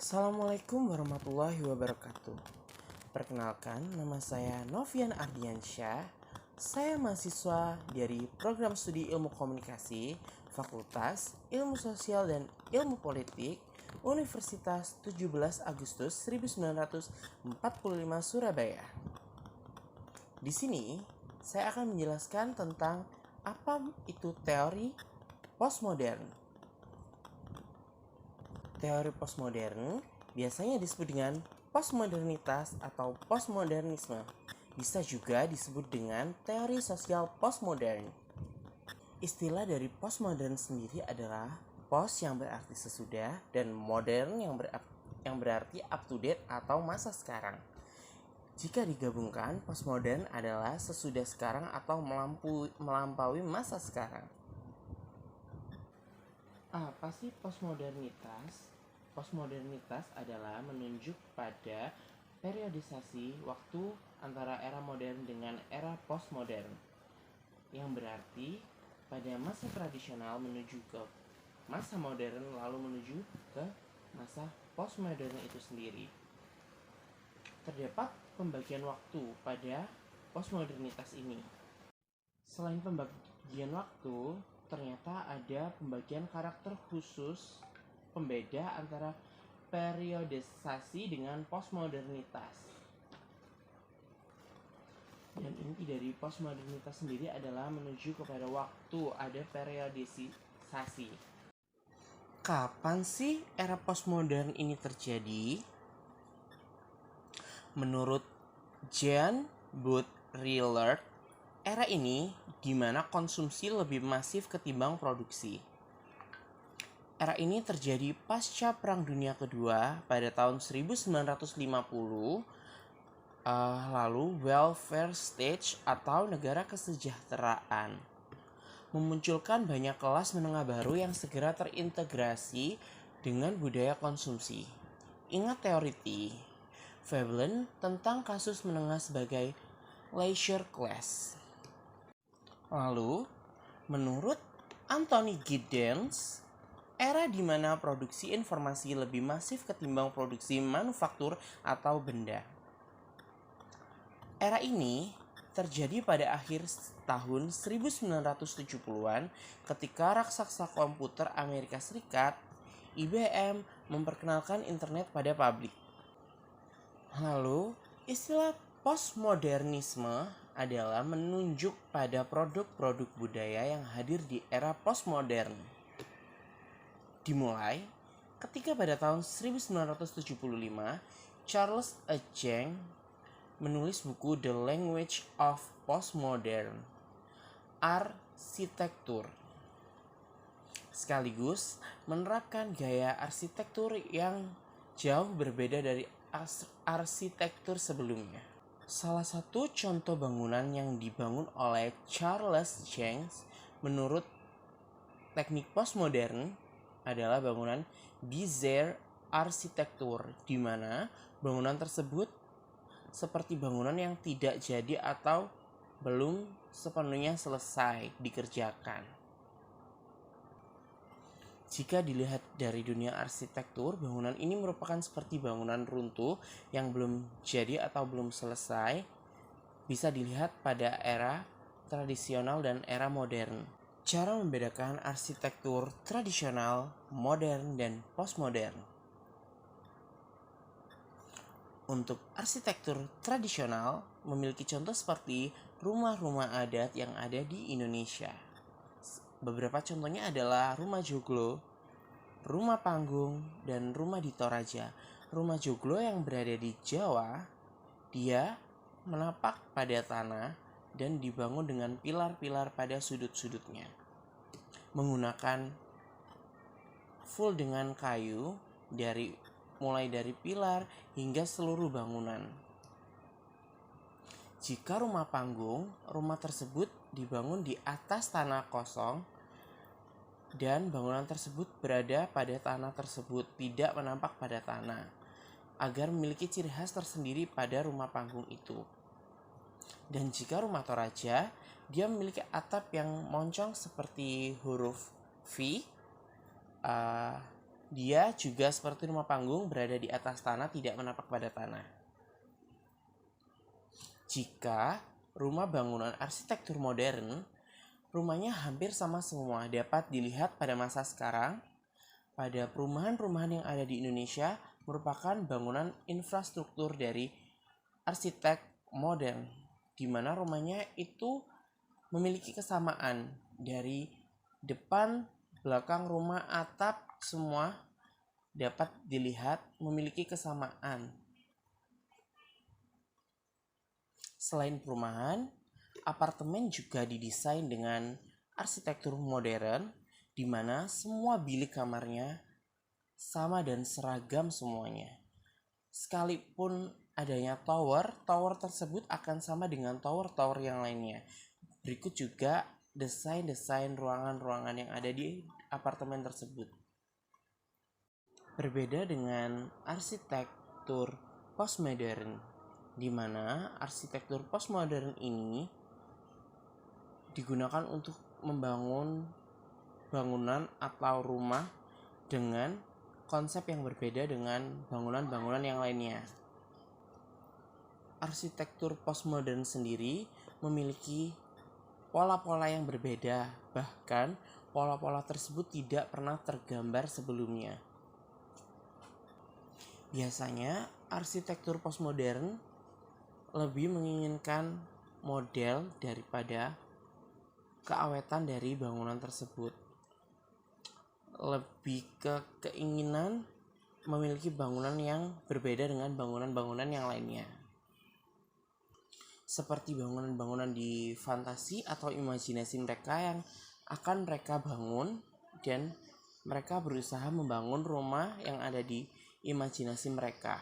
Assalamualaikum warahmatullahi wabarakatuh. Perkenalkan, nama saya Novian Ardiansyah. Saya mahasiswa dari Program Studi Ilmu Komunikasi, Fakultas Ilmu Sosial dan Ilmu Politik, Universitas 17 Agustus 1945 Surabaya. Di sini, saya akan menjelaskan tentang apa itu teori postmodern. Teori postmodern biasanya disebut dengan postmodernitas atau postmodernisme. Bisa juga disebut dengan teori sosial postmodern. Istilah dari postmodern sendiri adalah post yang berarti sesudah dan modern yang berarti up to date atau masa sekarang. Jika digabungkan, postmodern adalah sesudah sekarang atau melampaui masa sekarang. Apa sih postmodernitas? Postmodernitas adalah menunjuk pada periodisasi waktu antara era modern dengan era postmodern, yang berarti pada masa tradisional menuju ke masa modern lalu menuju ke masa postmodern itu sendiri. Terdapat pembagian waktu pada postmodernitas ini. Selain pembagian waktu, ternyata ada pembagian karakter khusus pembeda antara periodisasi dengan postmodernitas. Dan inti dari postmodernitas sendiri adalah menuju kepada waktu, ada periodisasi. Kapan sih era postmodern ini terjadi? Menurut Jean Baudrillard, era ini di mana konsumsi lebih masif ketimbang produksi. Era ini terjadi pasca Perang Dunia Kedua pada tahun 1950, lalu welfare state atau negara kesejahteraan. Memunculkan banyak kelas menengah baru yang segera terintegrasi dengan budaya konsumsi. Ingat teori Veblen tentang kasus menengah sebagai leisure class. Lalu, menurut Anthony Giddens, era di mana produksi informasi lebih masif ketimbang produksi manufaktur atau benda. Era ini terjadi pada akhir tahun 1970-an ketika raksasa komputer Amerika Serikat, IBM, memperkenalkan internet pada publik. Lalu, istilah postmodernisme adalah menunjuk pada produk-produk budaya yang hadir di era postmodern. Dimulai ketika pada tahun 1975 Charles A. Cheng menulis buku The Language of Postmodern Arsitektur, sekaligus menerapkan gaya arsitektur yang jauh berbeda dari arsitektur sebelumnya. Salah satu contoh bangunan yang dibangun oleh Charles Cheng menurut teknik postmodern adalah bangunan bizarre arsitektur, di mana bangunan tersebut seperti bangunan yang tidak jadi atau belum sepenuhnya selesai dikerjakan. Jika dilihat dari dunia arsitektur, bangunan ini merupakan seperti bangunan runtuh yang belum jadi atau belum selesai. Bisa dilihat pada era tradisional dan era modern. Cara membedakan arsitektur tradisional, modern, dan postmodern. Untuk arsitektur tradisional memiliki contoh seperti rumah-rumah adat yang ada di Indonesia. Beberapa contohnya adalah rumah joglo, rumah panggung, dan rumah di Toraja. Rumah joglo yang berada di Jawa, dia menapak pada tanah dan dibangun dengan pilar-pilar pada sudut-sudutnya. Menggunakan full dengan kayu mulai dari pilar hingga seluruh bangunan. Jika rumah panggung, rumah tersebut dibangun di atas tanah kosong dan bangunan tersebut berada pada tanah tersebut, tidak menampak pada tanah, agar memiliki ciri khas tersendiri pada rumah panggung itu. Dan jika rumah Toraja, dia memiliki atap yang moncong seperti huruf V, Dia juga seperti rumah panggung berada di atas tanah, tidak menapak pada tanah. Jika rumah bangunan arsitektur modern, rumahnya hampir sama semua, dapat dilihat pada masa sekarang. Pada perumahan-perumahan yang ada di Indonesia merupakan bangunan infrastruktur dari arsitek modern, di mana rumahnya itu memiliki kesamaan dari depan, belakang rumah, atap, semua dapat dilihat memiliki kesamaan. Selain perumahan, apartemen juga didesain dengan arsitektur modern, di mana semua bilik kamarnya sama dan seragam semuanya. Sekalipun adanya tower tersebut akan sama dengan tower-tower yang lainnya. Berikut juga desain-desain ruangan-ruangan yang ada di apartemen tersebut. Berbeda dengan arsitektur postmodern, di mana arsitektur postmodern ini digunakan untuk membangun bangunan atau rumah dengan konsep yang berbeda dengan bangunan-bangunan yang lainnya. Arsitektur postmodern sendiri memiliki pola-pola yang berbeda, bahkan pola-pola tersebut tidak pernah tergambar sebelumnya. Biasanya arsitektur postmodern lebih menginginkan model daripada keawetan dari bangunan tersebut. Lebih ke keinginan memiliki bangunan yang berbeda dengan bangunan-bangunan yang lainnya. Seperti bangunan-bangunan di fantasi atau imajinasi mereka yang akan mereka bangun, dan mereka berusaha membangun rumah yang ada di imajinasi mereka.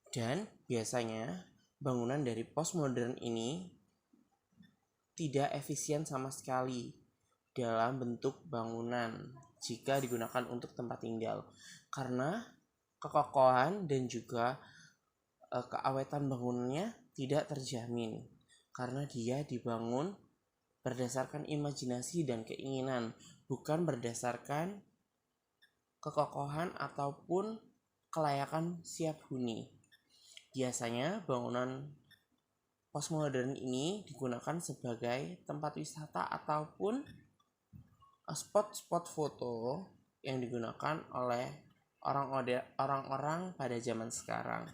Dan biasanya bangunan dari postmodern ini tidak efisien sama sekali dalam bentuk bangunan jika digunakan untuk tempat tinggal, karena kekokohan dan juga keawetan bangunannya tidak terjamin, karena dia dibangun berdasarkan imajinasi dan keinginan, bukan berdasarkan kekokohan ataupun kelayakan siap huni. Biasanya bangunan postmodern ini digunakan sebagai tempat wisata ataupun spot-spot foto yang digunakan oleh orang-orang pada zaman sekarang.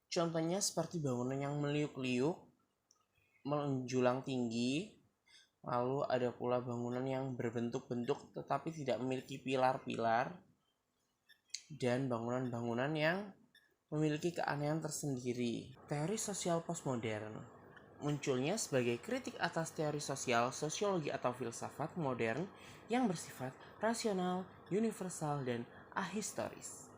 Contohnya seperti bangunan yang meliuk-liuk, menjulang tinggi, lalu ada pula bangunan yang berbentuk-bentuk tetapi tidak memiliki pilar-pilar, dan bangunan-bangunan yang memiliki keanehan tersendiri. Teori sosial postmodern munculnya sebagai kritik atas teori sosial, sosiologi atau filsafat modern yang bersifat rasional, universal, dan ahistoris.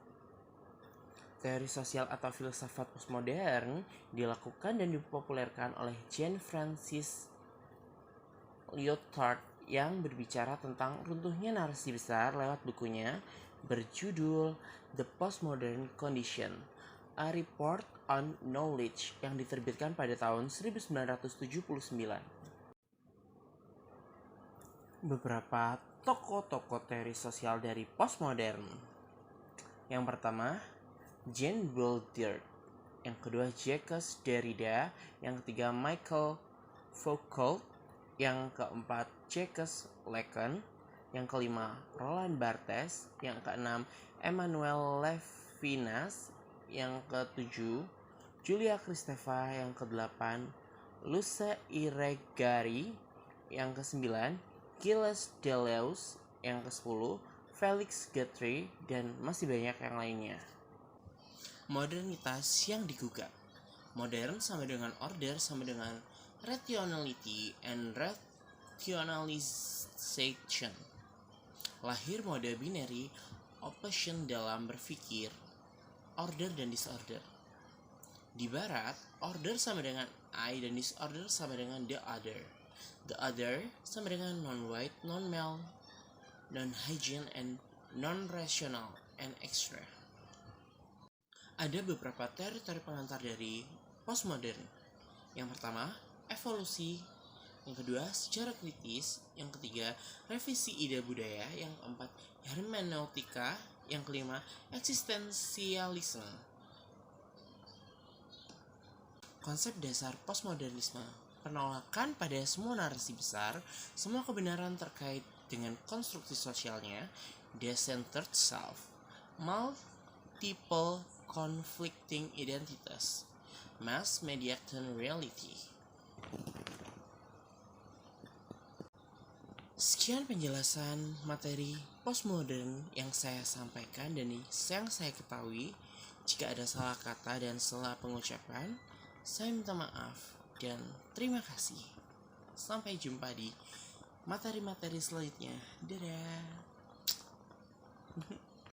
Teori sosial atau filsafat postmodern dilakukan dan dipopulerkan oleh Jean Francis Lyotard yang berbicara tentang runtuhnya narasi besar lewat bukunya berjudul The Postmodern Condition, A Report on Knowledge, yang diterbitkan pada tahun 1979. Beberapa tokoh-tokoh teori sosial dari postmodern. Yang pertama, Jean Baudrillard. Yang kedua, Jacques Derrida. Yang ketiga, Michael Foucault. Yang keempat, Jacques Lacan. Yang kelima, Roland Barthes. Yang keenam, Emmanuel Levinas. Yang ketujuh, Julia Kristeva. Yang kedelapan, Luce Irigaray. Yang kesembilan, Gilles Deleuze. Yang kesepuluh, Felix Guattari, dan masih banyak yang lainnya. Modernitas yang digugat. Modern sama dengan order sama dengan rationality and rationalization. Lahir mode binary opposition dalam berpikir, order dan disorder. Di barat, order sama dengan I dan disorder sama dengan the other. The other sama dengan non-white, non-male, non-hygiene, and non-rational, and extra. Ada beberapa teori-teori pengantar dari postmodern. Yang pertama, evolusi Yang kedua, secara kritis. Yang ketiga, revisi ide budaya. Yang keempat, hermeneutika. Yang kelima, eksistensialisme. Konsep dasar postmodernisme: penolakan pada semua narasi besar, semua kebenaran terkait dengan konstruksi sosialnya, de-centered self, multiple conflicting identities, mass mediated reality. Sekian penjelasan materi postmodern yang saya sampaikan dan yang saya ketahui. Jika ada salah kata dan salah pengucapan, saya minta maaf dan terima kasih. Sampai jumpa di materi-materi selanjutnya. Dadah.